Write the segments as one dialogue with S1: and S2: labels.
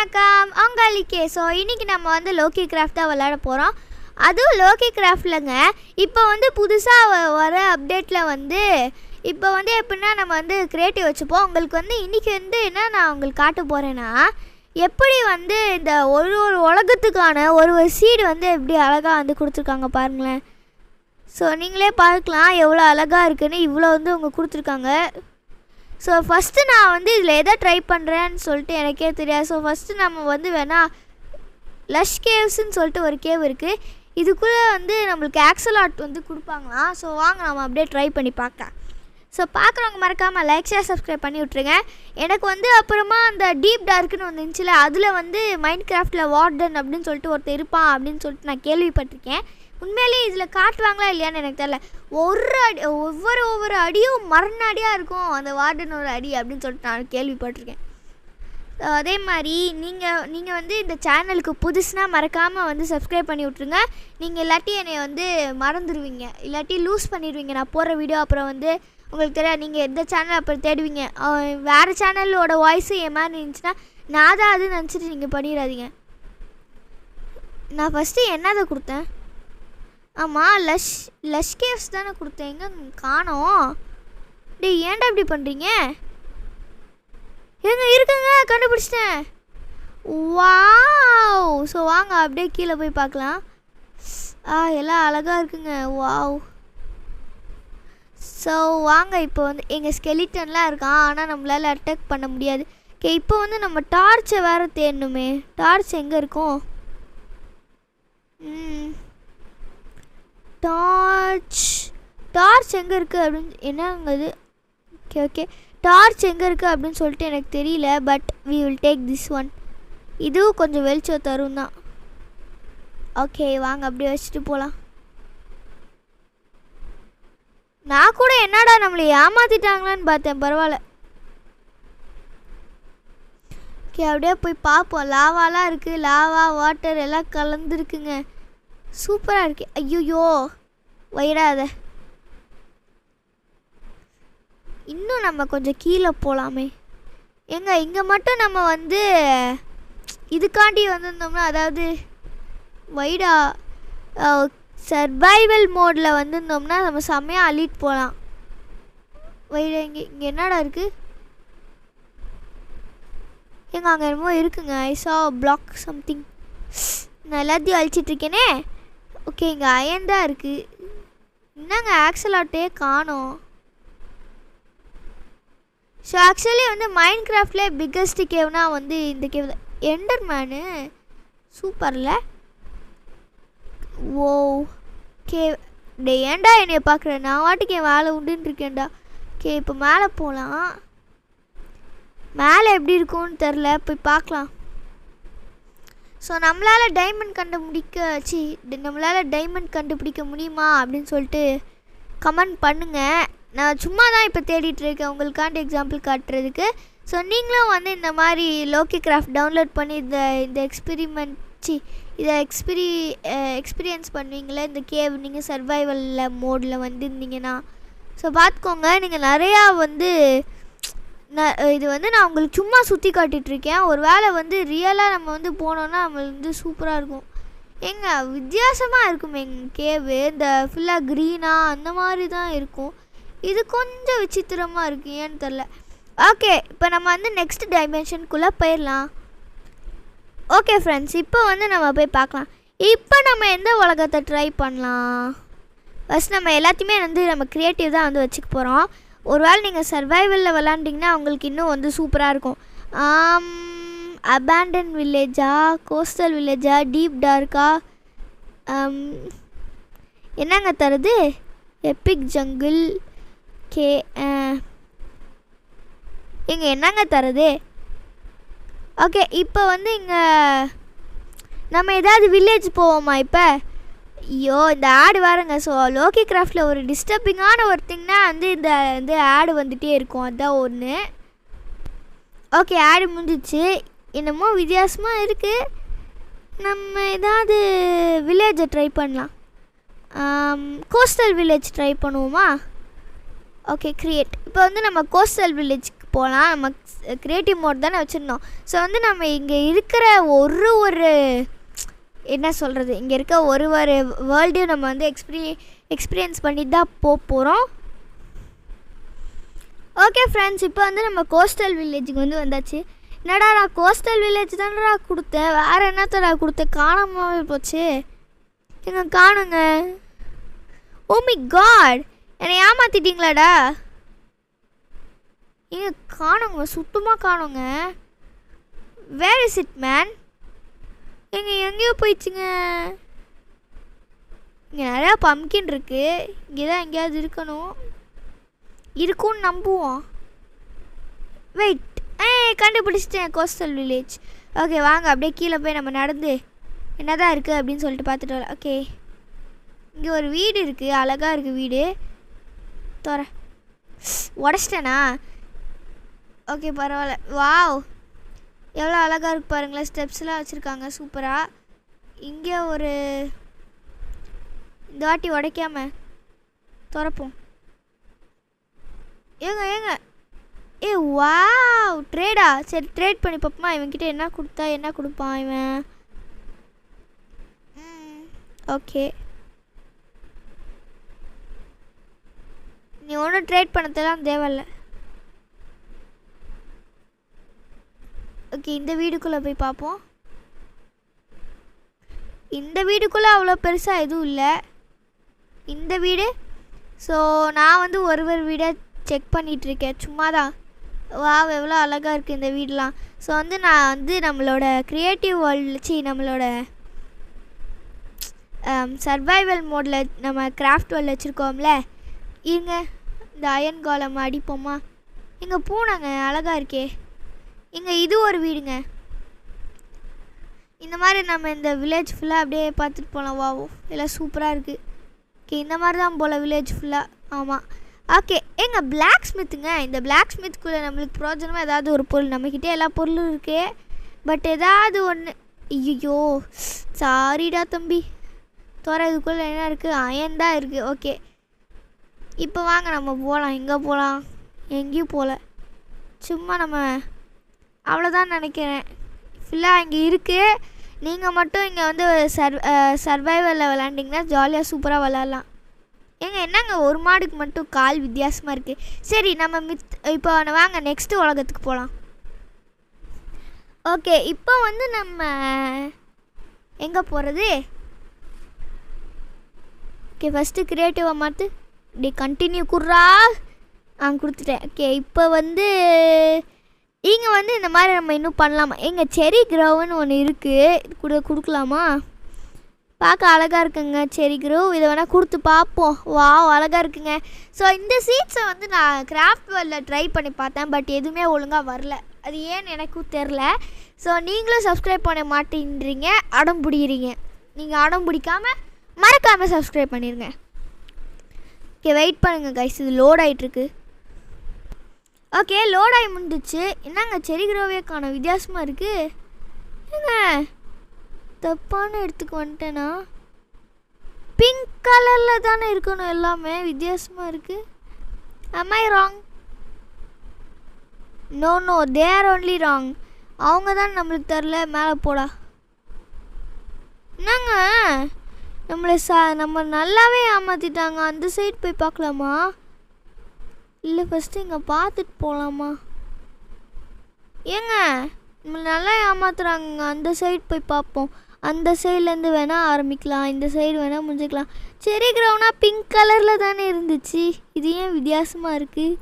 S1: வணக்கம் உங்களுக்கு. ஸோ இன்றைக்கி நம்ம வந்து லோக்கி கிராஃப்ட் தான் விளையாட போகிறோம். அதுவும் லோக்கி கிராஃப்ட்லங்க இப்போ வந்து புதுசாக வர அப்டேட்டில் வந்து இப்போ வந்து எப்படின்னா நம்ம வந்து கிரியேட்டிவ் வச்சுப்போம். உங்களுக்கு வந்து இன்றைக்கி வந்து என்ன நான் உங்களுக்கு காட்ட போகிறேன்னா எப்படி வந்து இந்த ஒரு ஒரு உலகத்துக்கான ஒரு ஒரு சீடு வந்து எப்படி அழகாக வந்து கொடுத்துருக்காங்க பாருங்களேன். ஸோ நீங்களே பார்க்கலாம் எவ்வளோ அழகாக இருக்குதுன்னு. இவ்வளோ வந்து அவங்க கொடுத்துருக்காங்க. ஸோ ஃபஸ்ட்டு நான் வந்து இதில் எதை ட்ரை பண்ணுறேன்னு சொல்லிட்டு எனக்கே தெரியாது. ஸோ ஃபஸ்ட்டு நம்ம வந்து வேணால் லஷ் கேவ்ஸ்ன்னு சொல்லிட்டு ஒரு கேவ் இருக்குது. இதுக்குள்ளே வந்து நம்மளுக்கு ஆக்சலாட் வந்து கொடுப்பாங்களாம். ஸோ வாங்க நம்ம அப்படியே ட்ரை பண்ணி பார்க்கலாம். ஸோ பார்க்குறவங்க மறக்காமல் லைக் ஷேர் சப்ஸ்கிரைப் பண்ணி விட்ருங்க. எனக்கு வந்து அப்புறமா அந்த டீப் டார்க்குன்னு ஒன்று இருந்துச்சுல, அதில் வந்து மைண்ட் கிராஃப்டில் வார்டன் அப்படின்னு சொல்லிட்டு ஒருத்தர் இருப்பான் அப்படின்னு சொல்லிட்டு நான் கேள்விப்பட்டிருக்கேன். உண்மையிலேயே இதில் காட்டுவாங்களா இல்லையான்னு எனக்கு தெரியல. ஒவ்வொரு அடியும் மரண அடியாக இருக்கும் அந்த வார்டனோட அடி அப்படின்னு சொல்லிட்டு நான் கேள்விப்பட்டிருக்கேன். அதே மாதிரி நீங்கள் வந்து இந்த சேனலுக்கு புதுசுனா மறக்காமல் வந்து சப்ஸ்கிரைப் பண்ணி விட்ருங்க. நீங்கள் இல்லாட்டி என்னை வந்து மறந்துடுவீங்க, இல்லாட்டி லூஸ் பண்ணிடுவீங்க நான் போகிற வீடியோ. அப்புறம் வந்து உங்களுக்கு தெரியாது, நீங்கள் எந்த சேனல் அப்புறம் தேடுவீங்க. வேறு சேனலோட வாய்ஸு என் மாதிரி இருந்துச்சுன்னா நான் தான் அது நினச்சிட்டு நீங்கள் பண்ணிடாதீங்க. நான் ஃபஸ்ட்டு என்னதை கொடுத்தேன்? ஆமாம், லஷ் கேவ்ஸ் தானே கொடுத்தேன். எங்கே காணோம்? டேய் ஏன்டா இப்படி பண்ணுறீங்க? எங்கே இருக்குங்க, கண்டுபிடிச்சிட்டேன். வாவ்! ஸோ வாங்க அப்படியே கீழே போய் பார்க்கலாம். எல்லாம் அழகாக இருக்குங்க. வாவ்! ஸோ வாங்க இப்போ வந்து எங்கள் ஸ்கெலிட்டன்லாம் இருக்கான், ஆனால் நம்மளால் அட்டாக் பண்ண முடியாது. ஓகே, இப்போ வந்து நம்ம டார்ச்சை வேறு தேடணுமே. டார்ச் எங்கே இருக்கும்? டார்ச் எங்கே இருக்குது அப்படின்னு என்னங்க இது? ஓகே டார்ச் எங்கே இருக்குது அப்படின்னு சொல்லிட்டு எனக்கு தெரியல. But we will take this one. இதுவும் கொஞ்சம் வெளிச்சம் தரும் தான். ஓகே வாங்க அப்படியே வச்சுட்டு போகலாம். நான் கூட என்னடா நம்மளை ஏமாற்றிட்டாங்களான்னு பார்த்தேன். பரவாயில்ல. ஓகே அப்படியே போய் பார்ப்போம். லாவாலாம் இருக்குது, லாவா வாட்டர் எல்லாம் கலந்துருக்குங்க. சூப்பராக இருக்கு. ஐயோ வைடாத. இன்னும் நம்ம கொஞ்சம் கீழே போகலாமே. எங்க இங்கே மட்டும் நம்ம வந்து இதுக்காண்டி வந்திருந்தோம்னா, அதாவது வைடா சர்வைவல் மோடில் வந்திருந்தோம்னா நம்ம செம்மையாக அள்ளிட்டு போகலாம். வைடா இங்கே என்னடா இருக்குது? எங்க அங்கே என்னமோ இருக்குங்க. ஐ சா பிளாக் சம்திங். நான் எல்லாத்தையும் அழிச்சிட்ருக்கேனே. ஓகே இங்கே அயன் தான் இருக்குது. என்னங்க ஆக்சலாட்டே காணோம். ஸோ ஆக்சுவலி வந்து மைண்ட் கிராஃப்ட்லேயே பிக்கஸ்ட் கேவ்னா வந்து இந்த கேவ் தான். எண்டர்மேனு சூப்பரில். ஓ கேவ். டே ஏன்டா என்னைய பார்க்குறேன்? நான் வாட்டுக்கு என் வேலை உண்டுன்னு இருக்கேன்டா. ஓகே இப்போ மேலே போகலாம். மேலே எப்படி இருக்கும்னு தெரில, போய் பார்க்கலாம். ஸோ நம்மளால் டைமண்ட் கண்டுபிடிக்க முடியுமா அப்படின்னு சொல்லிட்டு கமெண்ட் பண்ணுங்கள். நான் சும்மா தான் இப்போ தேடிட்டுருக்கேன் உங்களுக்காண்டி எக்ஸாம்பிள் காட்டுறதுக்கு. ஸோ நீங்களும் வந்து இந்த மாதிரி லோக்கி கிராஃப்ட் டவுன்லோட் பண்ணி இந்த எக்ஸ்பீரியன்ஸ் பண்ணுவீங்களே இந்த கேவ். நீங்கள் சர்வைவலில் மோடில் வந்துருந்தீங்கன்னா ஸோ பார்த்துக்கோங்க. நீங்கள் நிறையா வந்து இது வந்து நான் உங்களுக்கு சும்மா சுற்றி காட்டிகிட்ருக்கேன். ஒரு வேளை வந்து ரியலாக நம்ம வந்து போனோன்னா நம்ம வந்து சூப்பராக இருக்கும். எங்க வித்தியாசமாக இருக்கும் எங்கள் கேவு. இந்த ஃபுல்லாக க்ரீனாக அந்த மாதிரி தான் இருக்கும். இது கொஞ்சம் விசித்திரமாக இருக்குது, ஏன்னு தெரில. ஓகே இப்போ நம்ம வந்து நெக்ஸ்ட் டைமென்ஷனுக்குள்ளே போயிடலாம். ஓகே ஃப்ரெண்ட்ஸ், இப்போ வந்து நம்ம போய் பார்க்கலாம். இப்போ நம்ம எந்த உலகத்தை ட்ரை பண்ணலாம்? ஃபஸ்ட் நம்ம எல்லாத்தையுமே வந்து நம்ம க்ரியேட்டிவ் தான் வந்து வச்சுக்க போகிறோம். ஒரு வேளை நீங்கள் சர்வைவலில் விளாண்டிங்கன்னா உங்களுக்கு இன்னும் வந்து சூப்பராக இருக்கும். அபேண்டன் வில்லேஜா, கோஸ்டல் வில்லேஜா, டீப் டார்க்கா, என்னங்க தருது? Epic jungle. இங்கே என்னங்க தருது? ஓகே இப்போ வந்து இங்கே நம்ம ஏதாவது வில்லேஜ் போவோமா இப்போ? ஐயோ இந்த ஆடு வேறுங்க. ஸோ லோக்கி கிராஃப்டில் ஒரு டிஸ்டர்பிங்கான ஒரு திங்னா வந்து இந்த ஆடு வந்துகிட்டே இருக்கும். அதுதான் ஒன்று. ஓகே ஆடு முடிஞ்சிச்சு. என்னமோ வித்தியாசமாக இருக்குது. நம்ம ஏதாவது வில்லேஜை ட்ரை பண்ணலாம். கோஸ்டல் வில்லேஜ் ட்ரை பண்ணுவோமா? Okay create. இப்போ வந்து நம்ம கோஸ்டல் வில்லேஜ்க்கு போகலாம். நம்ம க்ரியேட்டிவ் மோட் தானே வச்சுருந்தோம். ஸோ வந்து நம்ம இங்கே இருக்கிற ஒரு என்ன சொல்கிறது, இங்கே இருக்க ஒரு வேர்ல்டையும் நம்ம வந்து எக்ஸ்பீரியன்ஸ் பண்ணிட்டு தான் போகிறோம். ஓகே ஃப்ரெண்ட்ஸ், இப்போ வந்து நம்ம கோஸ்டல் வில்லேஜுக்கு வந்து வந்தாச்சு. என்னடா நான் கோஸ்டல் வில்லேஜ் தானடா கொடுத்தேன், வேறு என்னத்தடா கொடுத்தேன், காணாமவே போச்சு. எங்க காணுங்க. ஓ மை காட், என்னை ஏமாத்திட்டீங்களாடா. எங்க காணுங்க, சுத்தமாக காணுங்க. Where is it man? எங்கேயோ போயிடுச்சுங்க. இங்கே நிறையா பம்கின் இருக்குது, இங்கே தான் எங்கேயாவது இருக்கணும், இருக்கும்னு நம்புவோம். வெயிட், கண்டுபிடிச்சிட்டேன் கோஸ்டல் வில்லேஜ். ஓகே வாங்க அப்படியே கீழே போய் நம்ம நடந்து என்னதான் இருக்குது அப்படின்னு சொல்லிட்டு பார்த்துட்டு வரலாம். ஓகே, இங்கே ஒரு வீடு இருக்குது, அழகாக இருக்குது வீடு. உடச்சிட்டேனா? ஓகே பரவாயில்ல. வாவ், எவ்வளோ அழகாக இருக்குது பாருங்களேன், ஸ்டெப்ஸ்லாம் வச்சுருக்காங்க சூப்பராக. இங்கே ஒரு இந்த வாட்டி உடைக்காம திறப்போம். ஏங்க வாவ், ட்ரேடா? சரி ட்ரேட் பண்ணி பார்ப்போமா. இவன்கிட்ட என்ன கொடுத்தா என்ன கொடுப்பான் இவன்? ஓகே, நீ ஒன்றும் ட்ரேட் பண்ணதெல்லாம் தேவையில்ல. ஓகே, இந்த வீடுக்குள்ளே போய் பார்ப்போம். இந்த வீடுக்குள்ளே அவ்வளோ பெருசாக எதுவும் இல்லை இந்த வீடு. ஸோ நான் வந்து ஒரு வீடை செக் பண்ணிகிட்ருக்கேன் சும்மா தான். வா, எவ்வளோ அழகாக இருக்குது இந்த வீடெலாம். ஸோ வந்து நான் வந்து நம்மளோட க்ரியேட்டிவ் வேர்ல்டு நம்மளோட சர்வைவல் மோடில் நம்ம கிராஃப்ட் வேர்ல்டு வச்சுருக்கோம்ல. இருங்க, இந்த அயன் காலம் அடிப்போமா. இங்கே பூனைங்க அழகாக இருக்கே. இங்கே இது ஒரு வீடுங்க. இந்த மாதிரி நம்ம இந்த வில்லேஜ் ஃபுல்லாக அப்படியே பார்த்துட்டு போகலாம். வாவோ, எல்லாம் சூப்பராக இருக்குது. ஓகே, இந்த மாதிரி தான் போல் வில்லேஜ் ஃபுல்லாக. ஆமாம். ஓகே, எங்கள் பிளாக் ஸ்மித்துங்க. இந்த பிளாக் ஸ்மித்துக்குள்ளே நம்மளுக்கு பிரோஜனமாக ஏதாவது ஒரு பொருள், நம்மக்கிட்டே எல்லா பொருளும் இருக்கே, பட் ஏதாவது ஒன்று. ஐயோ சாரிடா தம்பி, இதுக்குள்ளே என்ன இருக்குது? அயன் தான் இருக்குது. ஓகே, இப்போ வாங்க நம்ம போகலாம். எங்கே போகலாம்? எங்கேயும் போகல, சும்மா நம்ம அவ்வளோதான் நினைக்கிறேன். ஃபுல்லாக இங்கே இருக்குது. நீங்கள் மட்டும் இங்கே வந்து சர்வைவலில் விளாண்டிங்கன்னா ஜாலியாக சூப்பராக விளாட்லாம். என்னங்க ஒரு மாடுக்கு மட்டும் கால் வித்தியாசமாக இருக்குது. சரி நம்ம இப்போ வாங்க நெக்ஸ்ட்டு உலகத்துக்கு போகலாம். ஓகே, இப்போ வந்து நம்ம எங்கே போகிறது? ஓகே, ஃபஸ்ட்டு க்ரியேட்டிவாக மாற்று. இப்படி கண்டினியூ குர்ரா. கொடுத்துட்டேன். ஓகே, இப்போ வந்து இங்கே வந்து இந்த மாதிரி நம்ம இன்னும் பண்ணலாமா? செரி க்ரோவுன்னு ஒன்று இருக்குது, கொடுக்கலாமா? பார்க்க அழகாக இருக்குங்க செரி க்ரோவ். இதை வேணால் கொடுத்து பார்ப்போம். வா, அழகாக இருக்குங்க. ஸோ இந்த சீட்ஸை வந்து நான் கிராஃப்ட் வேர்ல்டில் ட்ரை பண்ணி பார்த்தேன், பட் எதுவுமே ஒழுங்காக வரல. அது ஏன்னு எனக்கும் தெரில. ஸோ நீங்களும் சப்ஸ்கிரைப் பண்ண மாட்டேன்றீங்க, அடம் பிடிக்கிறீங்க. நீங்கள் அடம் பிடிக்காமல் மறக்காமல் சப்ஸ்கிரைப் பண்ணிடுங்க. ஓகே, வெயிட் பண்ணுங்கள் கைஸ், இது லோட் ஆகிட்டுருக்கு. ஓகே, லோட் ஆகி முடிஞ்சிச்சு. என்னங்க செரி க்ரோவே காண வித்தியாசமாக இருக்குது. ஏங்க தப்பான இடத்துக்கு வந்துட்டேன்னா? பிங்க் கலரில் தானே இருக்கணும், எல்லாமே வித்தியாசமாக இருக்குது. am I wrong? no they are only wrong. அவங்க தான் நம்மளுக்கு தெரில. மேலே போடா. என்னங்க நம்ம நல்லாவே ஏமாற்றிட்டாங்க. அந்த சைடு போய் பார்க்கலாமா, இல்லை ஃபஸ்ட்டு இங்கே பார்த்துட்டு போகலாமா? நம்மளை நல்லா ஏமாத்துறாங்க. அந்த சைடு போய் பார்ப்போம். அந்த சைட்லேருந்து வேணால் ஆரம்பிக்கலாம், இந்த சைடு வேணால் முடிஞ்சிக்கலாம். செரி க்ரௌனா பிங்க் கலரில் தானே இருந்துச்சு, இது ஏன் வித்தியாசமாக இருக்குது?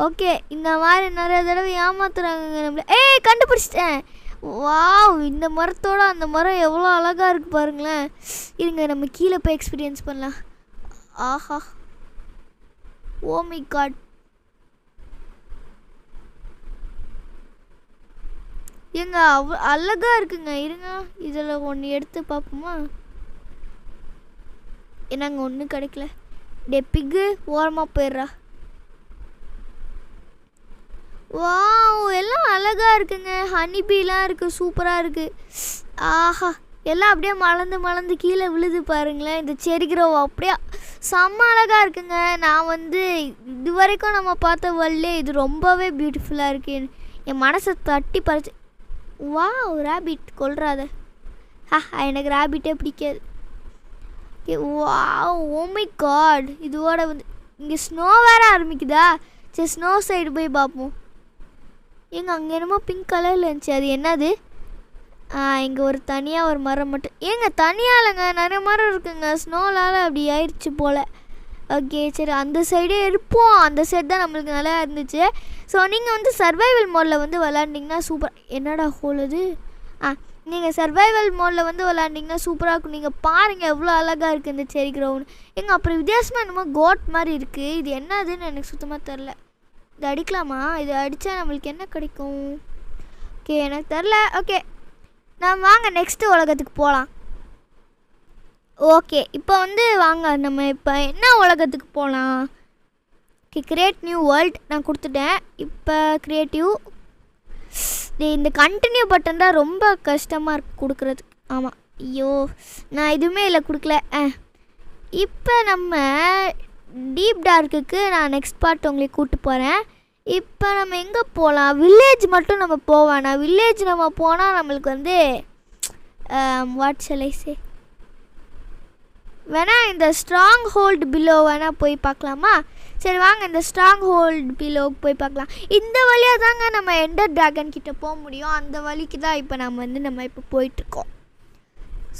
S1: ஓகே, இந்த மாதிரி நிறைய தடவை ஏமாத்துறாங்க நம்மளை. கண்டுபிடிச்சிட்டேன். வாவ், இந்த மரத்தோட அந்த மரம் எவ்வளோ அழகாக இருக்குது பாருங்களேன். இருங்க நம்ம கீழே போய் எக்ஸ்பீரியன்ஸ் பண்ணலாம். ஆஹா, ஓ மை காட். அழகாக இருக்குங்க. இருங்க, இதில் ஒன்று எடுத்து பார்ப்போமா? என்னங்க ஒன்றும் கிடைக்கல. பிக்கு ஓரமாக போயிடுறா. வாவ், எல்லாம் அழகாக இருக்குங்க. ஹனிபீலாம் இருக்குது, சூப்பராக இருக்குது. ஆஹா, எல்லாம் அப்படியே மலர்ந்து மலர்ந்து கீழே விழுது பாருங்களேன். இந்த செரி க்ரோவ் அப்படியே செம்ம அழகாக இருக்குங்க. நான் வந்து இது வரைக்கும் நம்ம பார்த்த வேர்ல்ட்லே இது ரொம்பவே பியூட்டிஃபுல்லாக இருக்கு. என் மனசை தட்டி பறிச்சு. வா ரேபிட் கொல்றாத. எனக்கு ரேபிட்டே பிடிக்காது. வா ஓ மை காட், இதோட வந்து இங்கே ஸ்னோ வேறு ஆரம்பிக்குதா? சரி ஸ்னோ சைடு போய் பார்ப்போம். அங்கே என்னமோ பிங்க் கலரில் இருந்துச்சு, அது என்னது? இங்கே ஒரு தனியாக ஒரு மரம் மட்டும் தனியாக இல்லைங்க, நிறைய மரம் இருக்குங்க. ஸ்னோலால் அப்படி ஆயிடுச்சு போல். ஓகே சரி அந்த சைடே இருப்போம். அந்த சைடு தான் நம்மளுக்கு நல்லா இருந்துச்சு. ஸோ நீங்கள் வந்து சர்வைவல் மோடில் வந்து விளாண்டிங்கன்னா சூப்பர். என்னடா ஹோல் அது? நீங்கள் சர்வைவல் மோடில் வந்து விளாண்டிங்கன்னா சூப்பராக இருக்கும். நீங்கள் பாருங்கள் எவ்வளோ அழகாக இருக்குது இந்த செரி க்ரவுண்ட். அப்புறம் வித்தியாசமாக என்னமோ கோட் மாதிரி இருக்குது. இது என்னதுன்னு எனக்கு சுத்தமாக தெரில. இது அடிக்கலாமா? இது அடித்தா நம்மளுக்கு என்ன கிடைக்கும்? ஓகே எனக்கு தெரில. ஓகே நான் வாங்க நெக்ஸ்ட்டு உலகத்துக்கு போகலாம். ஓகே இப்போ வந்து வாங்க நம்ம இப்போ என்ன உலகத்துக்கு போகலாம்? ஓகே கிரியேட் நியூ வேர்ல்ட் நான் கொடுத்துட்டேன். இப்போ க்ரியேட்டிவ் இந்த கண்டினியூ பட்டன் தான் ரொம்ப கஷ்டமாக இருக்குது கொடுக்குறதுக்கு. ஆமாம் ஐயோ நான் எதுவுமே இல்லை கொடுக்கல. இப்போ நம்ம டீப் டார்க்குக்கு நான் நெக்ஸ்ட் பார்ட் உங்களுக்கு கூப்பிட்டு போகிறேன். இப்போ நம்ம எங்கே போகலாம்? வில்லேஜ் மட்டும் நம்ம போவேண்ணா. வில்லேஜ் நம்ம போனால் நம்மளுக்கு வந்து வாட் ஷல் ஐ சே வேணா இந்த ஸ்ட்ராங் ஹோல்டு பிலோ வேணால் போய் பார்க்கலாமா? சரி வாங்க இந்த ஸ்ட்ராங் ஹோல்டு பிலோ போய் பார்க்கலாம். இந்த வழியாக தாங்க நம்ம எண்டர் ட்ராகன் கிட்டே போக முடியும். அந்த வழிக்கு தான் இப்போ நம்ம இப்போ போயிட்டுருக்கோம்.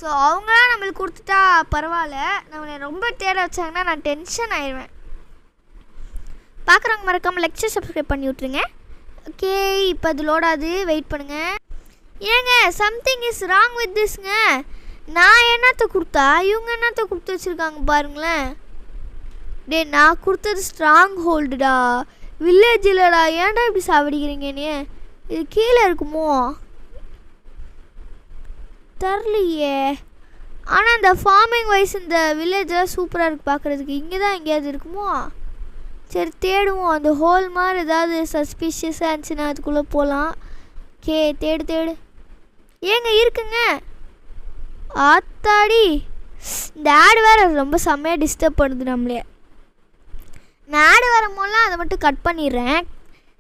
S1: ஸோ அவங்களாம் நம்மளுக்கு கொடுத்துட்டா பரவாயில்ல. நம்மளை ரொம்ப தேட வச்சாங்கன்னா நான் டென்ஷன் ஆயிடுவேன். பார்க்குறவங்க மறக்காமல் லெக்சர் சப்ஸ்கிரைப் பண்ணி விட்ருங்க. ஓகே இப்போ அது லோடாது, வெயிட் பண்ணுங்கள். சம்திங் இஸ் ராங் வித் திஸ்ங்க. நான் என்னத்தை கொடுத்தா இவங்க என்னத்தை கொடுத்து வச்சுருக்காங்க பாருங்களேன். நான் கொடுத்தது ஸ்ட்ராங் ஹோல்டுடா, வில்லேஜ் இல்லைடா. ஏன்டா இப்படி சாவடிக்கிறீங்க? நீ இது கீழே இருக்குமோ தெரிலையே. ஆனால் இந்த ஃபார்மிங் வைஸ் இந்த வில்லேஜெலாம் சூப்பராக இருக்குது பார்க்குறதுக்கு. இங்கே தான் எங்கேயாவது இருக்குமோ? சரி தேடுவோம். அந்த ஹோல் மாதிரி ஏதாவது சஸ்பீஷியஸாக இருந்துச்சுன்னா அதுக்குள்ளே போகலாம். ஓகே தேடு இருக்குங்க. ஆத்தாடி இந்த ஆடு வேறு ரொம்ப செம்மையாக டிஸ்டர்ப் பண்ணுது நம்மளே. நான் ஆடு வரும்போதெல்லாம் அதை மட்டும் கட் பண்ணிடுறேன்.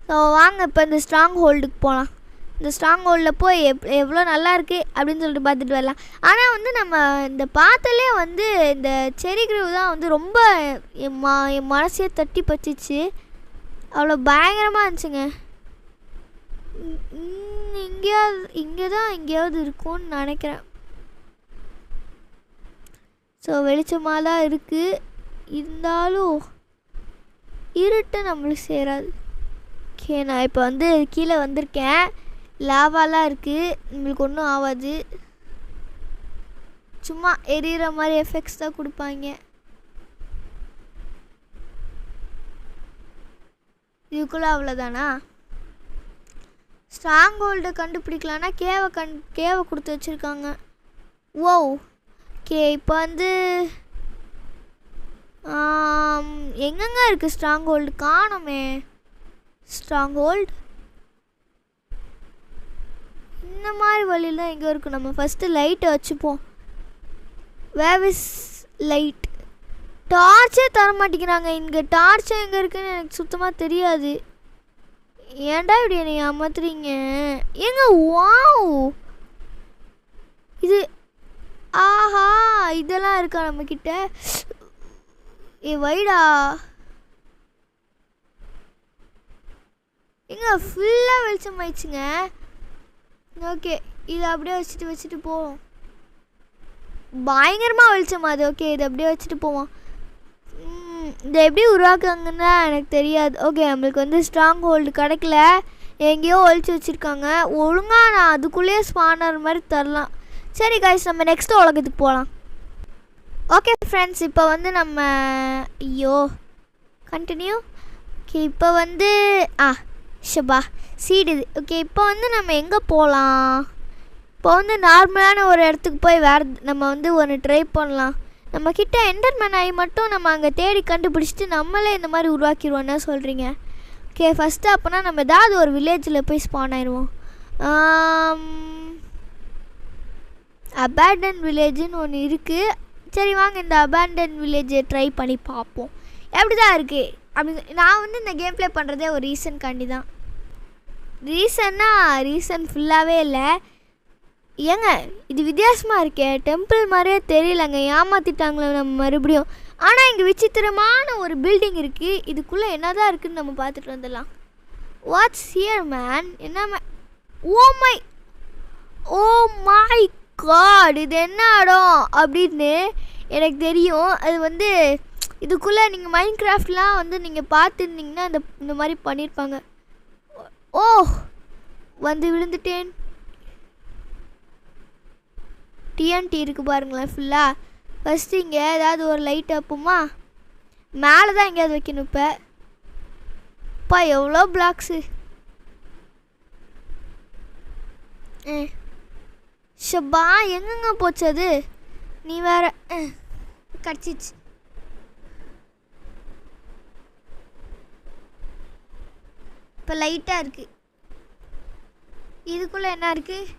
S1: ஸோ வாங்க இப்போ இந்த ஸ்ட்ராங் ஹோல்டுக்கு போகலாம். இந்த ஸ்ட்ராங் ஹோல்டில் போய் எவ்வளோ நல்லா இருக்குது அப்படின்னு சொல்லிட்டு பார்த்துட்டு வரலாம். ஆனால் வந்து நம்ம இந்த பார்த்தாலே வந்து இந்த செரி க்ரோவ் தான் வந்து ரொம்ப என் மனசையே தட்டி பச்சிச்சு. அவ்வளோ பயங்கரமாக இருந்துச்சுங்க. எங்கேயாவது இருக்கும்னு நினைக்கிறேன். ஸோ வெளிச்சமாக தான் இருக்குது, இருந்தாலும் இருட்டு நம்மளுக்கு சேராது. ஓகே நான் இப்போ வந்து கீழே வந்திருக்கேன். லாவாலாம் இருக்குது, நம்மளுக்கு ஒன்றும் ஆகாது. சும்மா எரியிற மாதிரி எஃபெக்ட்ஸ் தான் கொடுப்பாங்க. இதுக்குள்ளே அவ்வளோதானா? ஸ்ட்ராங் ஹோல்டை கண்டுபிடிக்கலான்னா கேவை கொடுத்து வச்சுருக்காங்க. ஓ ஓகே இப்போ வந்து எங்கெங்க இருக்குது ஸ்ட்ராங் ஹோல்டு? காணுமே ஸ்ட்ராங் ஹோல்டு. இந்த மாதிரி வழியில் தான் எங்கே இருக்கும்? நம்ம ஃபஸ்ட்டு லைட்டை வச்சுப்போம். Where is light? டார்ச்சே தர மாட்டேங்கிறாங்க. இங்கே டார்ச்சே எங்கே இருக்குன்னு எனக்கு சுத்தமாக தெரியாது. ஏன்டா இப்படி என்னை ஏமாத்துறீங்க? வாவ் இது ஆஹா இதெல்லாம் இருக்கா நம்மக்கிட்ட? வைடா ஃபுல்லாக வெளிச்சம் ஆயிடுச்சுங்க. ஓகே இதை அப்படியே வச்சுட்டு போவோம். பயங்கரமாக வெளிச்சம் அது. ஓகே இதை அப்படியே வச்சுட்டு போவோம். இதை எப்படி உருவாக்குறாங்கன்னா எனக்கு தெரியாது. ஓகே நம்மளுக்கு வந்து ஸ்ட்ராங் ஹோல்டு கிடைக்கல, எங்கேயோ ஒழிச்சு வச்சுருக்காங்க. ஒழுங்காக நான் அதுக்குள்ளேயே ஸ்பானர் மாதிரி தரலாம். சரி காய்ஸ் நம்ம நெக்ஸ்ட்டு உலகத்துக்கு போகலாம். ஓகே ஃப்ரெண்ட்ஸ் இப்போ வந்து நம்ம கண்டினியூ. ஓகே இப்போ வந்து ஷபா சீடு. ஓகே இப்போ வந்து நம்ம எங்கே போகலாம்? இப்போ வந்து நார்மலான ஒரு இடத்துக்கு போய் நம்ம வந்து ஒன்று ட்ரை பண்ணலாம். நம்மக்கிட்ட என்டர்மேன் ஆகி மட்டும் நம்ம அங்கே தேடி கண்டுபிடிச்சிட்டு நம்மளே இந்த மாதிரி உருவாக்கிடுவோன்னா சொல்கிறீங்க? ஓகே ஃபஸ்ட்டு அப்போனா நம்ம ஏதாவது ஒரு வில்லேஜில் போய் ஸ்பான் ஆயிடுவோம். அபேண்டன் வில்லேஜ்னு ஒன்று இருக்குது. சரி வாங்க இந்த அபேண்டன் வில்லேஜை ட்ரை பண்ணி பார்ப்போம் எப்படி தான் இருக்குது அப்படி. நான் வந்து இந்த கேம் ப்ளே பண்ணுறதே ஒரு ரீசன்காண்டி தான். ரீசன் ஃபுல்லாகவே இல்லை. ஏங்க இது வித்தியாசமாக இருக்கே, டெம்பிள் மாதிரியே தெரியலங்க, ஏமாற்றிட்டாங்களே நம்ம மறுபடியும். ஆனால் இங்கே விசித்திரமான ஒரு பில்டிங் இருக்குது. இதுக்குள்ளே என்ன தான் இருக்குதுன்னு நம்ம பார்த்துட்டு வந்துடலாம். What's here man? என்ன ஓ மை காட், இது என்ன இடம் அப்படின்னு எனக்கு தெரியும். அது வந்து இதுக்குள்ளே நீங்கள் மைண்ட் கிராஃப்ட்லாம் வந்து நீங்கள் பார்த்துருந்தீங்கன்னா இந்த மாதிரி பண்ணியிருப்பாங்க. ஓ வந்து விழுந்துட்டேன். டிஎன்டி இருக்குது பாருங்களேன் ஃபுல்லாக. ஃபஸ்ட்டு இங்கே ஏதாவது ஒரு லைட் வைப்போமா? மேலே தான் எங்கேயாவது வைக்கணும். இப்போ எவ்வளோ பிளாக்ஸு. ஷப்பா எங்கெங்க போச்சு அது? நீ வேற கடிச்சிச்சு. இப்போ லைட்டாக இருக்குது. இதுக்குள்ளே என்ன இருக்குது?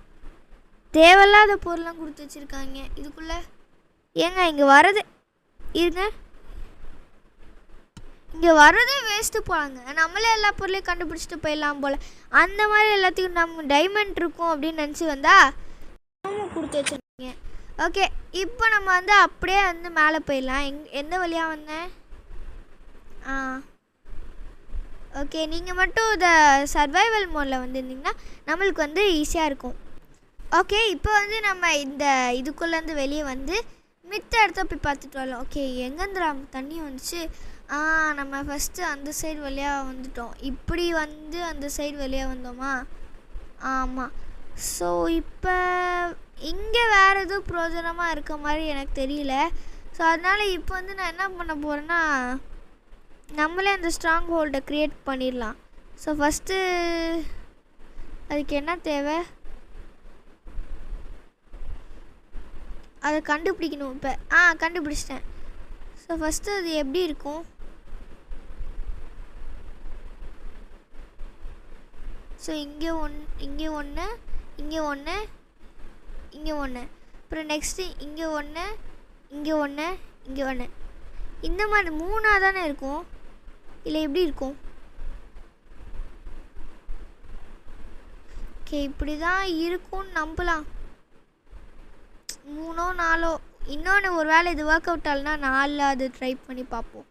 S1: தேவையில்லாத பொருள்லாம் கொடுத்து வச்சுருக்காங்க இதுக்குள்ளே. ஏங்க இங்கே வர்றது இருங்க, இங்கே வர்றதே வேஸ்ட்டு போகலாங்க. நம்மளே எல்லா பொருளையும் கண்டுபிடிச்சிட்டு போயிடலாம் போல். அந்த மாதிரி எல்லாத்தையும் நம்ம டைமண்ட் இருக்கும் அப்படின்னு நினச்சி வந்தால் கொடுத்து வச்சுருக்கீங்க. ஓகே இப்போ நம்ம வந்து அப்படியே வந்து மேலே போயிடலாம். எந்த வழியாக வந்தேன்? ஓகே நீங்கள் மட்டும் இதை சர்வைவல் மோடில் வந்துருந்தீங்கன்னா நம்மளுக்கு வந்து ஈஸியாக இருக்கும். ஓகே இப்போ வந்து நம்ம இந்த இதுக்குள்ளேருந்து வெளியே வந்து மித்த இடத்த போய் பார்த்துட்டு வரலாம். ஓகே எங்கேருந்துடா தண்ணி வந்துச்சு? நம்ம ஃபஸ்ட்டு அந்த சைடு வழியாக வந்துட்டோம். இப்படி வந்து அந்த சைடு வழியாக வந்தோமா? ஆமாம். ஸோ இப்போ இங்கே வேறு எதுவும் பிரயோஜனமாக இருக்க மாதிரி எனக்கு தெரியல. ஸோ அதனால் இப்போ வந்து நான் என்ன பண்ண போகிறேன்னா, நம்மளே அந்த ஸ்ட்ராங் ஹோல்டை க்ரியேட் பண்ணிடலாம். ஸோ ஃபஸ்ட்டு அதுக்கு என்ன தேவை? அதை கண்டுபிடிக்கணும். இப்போ கண்டுபிடிச்சிட்டேன். ஸோ ஃபஸ்ட்டு அது எப்படி இருக்கும்? ஸோ இங்கே ஒன்று, இங்கே ஒன்று, இங்கே ஒன்று, இங்கே ஒன்று, அப்புறம் நெக்ஸ்ட்டு இங்கே ஒன்று, இங்கே ஒன்று, இங்கே ஒன்று. இந்த மாதிரி 3ஆக தானே இருக்கும், இல்லை எப்படி இருக்கும்? ஓகே இப்படி தான் இருக்கும்னு நம்பலாம். 3ஓ 4ஓ. இன்னொன்று ஒரு வேளை இது ஒர்க் அவுட் ஆகலைன்னா 4 அது ட்ரை பண்ணி பார்ப்போம்.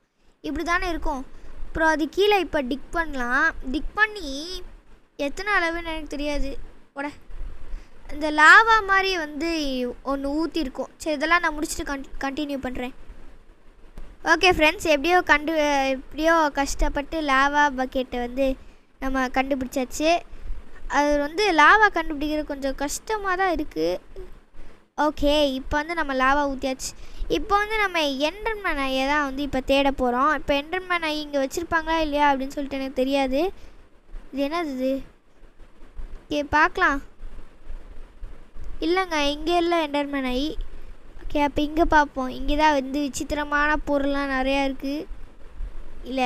S1: இப்படி தானே இருக்கும். அப்புறம் அது கீழே இப்போ டிக் பண்ணலாம். டிக் பண்ணி எத்தனை அளவுன்னு எனக்கு தெரியாது. இந்த லாவா மாதிரி வந்து ஒன்று ஊற்றிருக்கும். சரி இதெல்லாம் நான் முடிச்சுட்டு கண்டினியூ பண்ணுறேன். ஓகே ஃப்ரெண்ட்ஸ், எப்படியோ கஷ்டப்பட்டு லாவா பக்கெட்டை வந்து நம்ம கண்டுபிடிச்சாச்சு. அது வந்து லாவா கண்டுபிடிக்கிறது கொஞ்சம் கஷ்டமாக தான் இருக்குது. ஓகே இப்போ வந்து நம்ம லாவா ஊற்றியாச்சு. இப்போ வந்து நம்ம எண்டர்மேன் ஐயை தான் வந்து இப்போ தேட போகிறோம். இப்போ எண்டர்மேன் ஐ இங்கே வச்சுருப்பாங்களா இல்லையா அப்படின்னு சொல்லிட்டு எனக்கு தெரியாது. இது என்னது இது? ஓகே பார்க்கலாம். இல்லைங்க இங்கே இல்லை எண்டர்மேன் ஐ. ஓகே அப்போ இங்கே பார்ப்போம். இங்கே தான் வந்து விசித்திரமான பொருள்லாம் நிறையா இருக்குது. இல்லை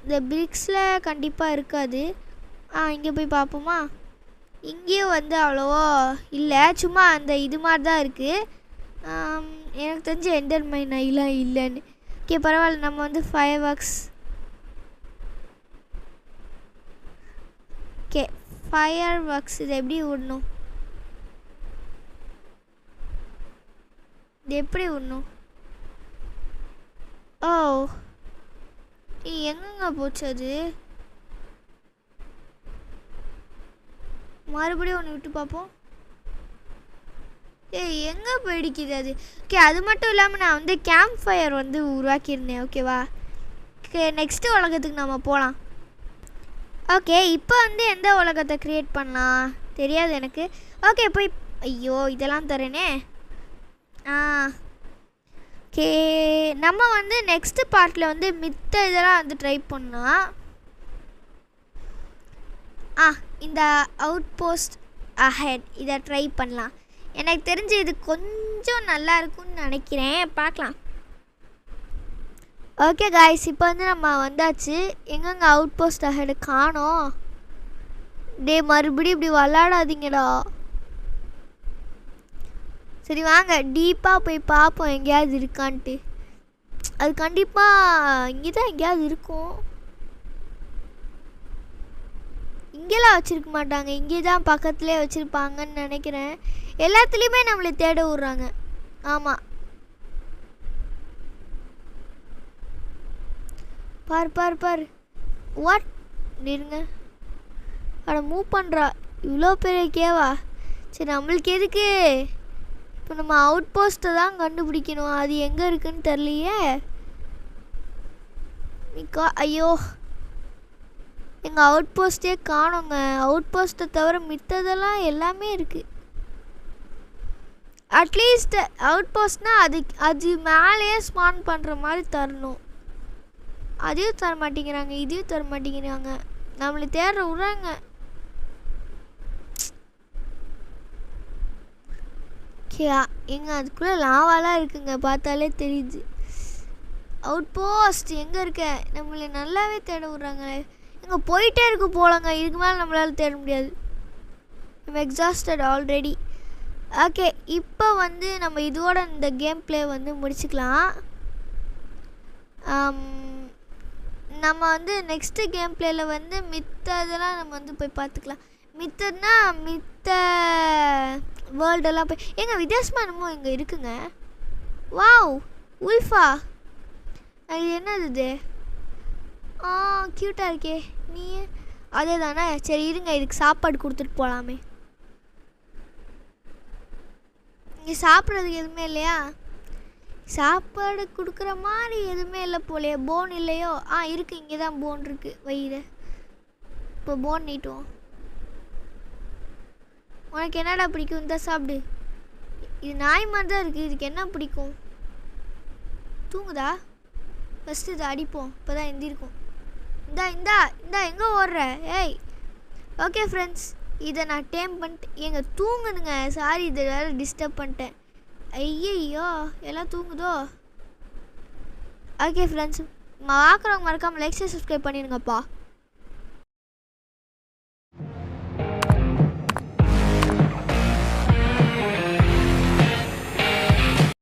S1: இந்த பிரிக்ஸில் கண்டிப்பாக இருக்காது. இங்கே போய் பார்ப்போமா? இங்கேயும் வந்து அவ்வளோவா இல்லை, சும்மா அந்த இது மாதிரி தான் இருக்குது. எனக்கு தெரிஞ்ச எண்டர்மேன் ஐலாம் இல்லைன்னு. ஓகே பரவாயில்ல, நம்ம வந்து fire works. Okay fire works இது எப்படி விடணும்? இது எப்படி விடணும்? ஓ எங்கெங்க போச்சு அது? மறுபடியும் ஒன்று விட்டு பார்ப்போம். எங்கே போயிடுக்குது அது? ஓகே அது மட்டும் இல்லாமல் நான் வந்து கேம்ப் ஃபயர் வந்து உருவாக்கியிருந்தேன். ஓகேவா? ஓகே நெக்ஸ்ட்டு உலகத்துக்கு நம்ம போகலாம். ஓகே இப்போ வந்து எந்த உலகத்தை க்ரியேட் பண்ணலாம் தெரியாது எனக்கு. ஓகே போய் ஐயோ இதெல்லாம் தரேனே. ஓகே நம்ம வந்து நெக்ஸ்ட்டு பார்ட்டில் வந்து மித்த இதெல்லாம் வந்து ட்ரை பண்ணலாம். இந்த அவுட் போஸ்ட் அஹெட் இதை ட்ரை பண்ணலாம். எனக்கு தெரிஞ்சு இது கொஞ்சம் நல்லா இருக்கும்னு நினைக்கிறேன். பார்க்கலாம். ஓகே காய்ஸ் இப்போ வந்து நம்ம வந்தாச்சு. எங்கெங்க அவுட் போஸ்ட் அஹெட் காணோம்? மறுபடியும் இப்படி விளாடாதீங்கடா. சரி வாங்க டீப்பாக போய் பார்ப்போம் எங்கேயாவது இருக்கான்ட்டு. அது கண்டிப்பாக இங்கே தான் எங்கேயாவது இருக்கும். இங்கெல்லாம் வச்சுருக்க மாட்டாங்க, இங்கே தான் பக்கத்துலேயே வச்சுருப்பாங்கன்னு நினைக்கிறேன். எல்லாத்துலேயுமே நம்மளை தேட விட்றாங்க. ஆமாம், பார் பார் பார். வாட் இருங்க, அட மூவ் பண்ணுறா. இவ்வளோ பெரிய கேவா? சரி நம்மளுக்கு எதுக்கு? இப்போ நம்ம அவுட் போஸ்ட்டை தான் கண்டுபிடிக்கணும். அது எங்கே இருக்குன்னு தெரியலையே. ஐயோ, எங்கள் அவுட் போஸ்ட்டே காணோங்க. அவுட் போஸ்ட்டை தவிர மித்ததெல்லாம் எல்லாமே இருக்குது. அட்லீஸ்ட் அவுட் போஸ்ட்னால் அது மேலேயே ஸ்பான் பண்ணுற மாதிரி தரணும். அதையும் தர மாட்டேங்கிறாங்க, இதையும் தர மாட்டேங்கிறாங்க. நம்மளை தேடுற விட்றாங்க. எங்க அதுக்குள்ளே லாவாலாம் இருக்குங்க, பார்த்தாலே தெரியுது. அவுட் போஸ்ட் எங்கே இருக்க? நம்மளை நல்லாவே தேட விட்றாங்க. எங்கே போயிட்டே இருக்கு போலங்க. இதுக்கு மேலே நம்மளால் தேட முடியாது. நம்ம எக்ஸாஸ்டட் ஆல்ரெடி. ஓகே, இப்போ வந்து நம்ம இதோட இந்த கேம் பிளே வந்து முடிச்சுக்கலாம். நம்ம வந்து நெக்ஸ்ட்டு கேம் பிளேயில் வந்து மித்த இதெல்லாம் நம்ம வந்து போய் பார்த்துக்கலாம். மித்தன்னா மித்த வேர்ல்டெல்லாம் போய் எங்கள் வித்தியாசமாக என்னமோ இங்கே இருக்குங்க. வாவ், உல்ஃபா. அது என்னது இது? க்யூட்டாக இருக்கே. நீ அதே தானே? சரி இருங்க, இதுக்கு சாப்பாடு கொடுத்துட்டு போகலாமே. இங்கே சாப்பிட்றதுக்கு எதுவுமே இல்லையா? சாப்பாடு கொடுக்குற மாதிரி எதுவுமே இல்லை போலையே. போன் இல்லையோ? இருக்குது, இங்கே தான் போன் இருக்குது. வயிறு இப்போ போன் நீட்டுவோம். உனக்கு என்னடா பிடிக்கும்? இந்த சாப்பிடு. இது நாய் மாதிரி தான் இருக்குது. இதுக்கு என்ன பிடிக்கும்? தூங்குதா? ஃபஸ்ட்டு இதை அடிப்போம், இப்போ தான் எந்திருக்கும். இந்தா இந்தா இந்தா, எங்கே ஓடுற? ஏய், ஓகே ஃப்ரெண்ட்ஸ், இதை நான் டேம் பண்ணிட்டு எங்க தூங்குதுங்க. சாரி, இதை வேறு டிஸ்டர்ப் பண்ணிட்டேன். ஐயோ, எல்லாம் தூங்குதோ? ஓகே ஃப்ரெண்ட்ஸ், பார்க்குறவங்க மறக்காமல் லைக் சப்ஸ்கிரைப் பண்ணிடுங்கப்பா.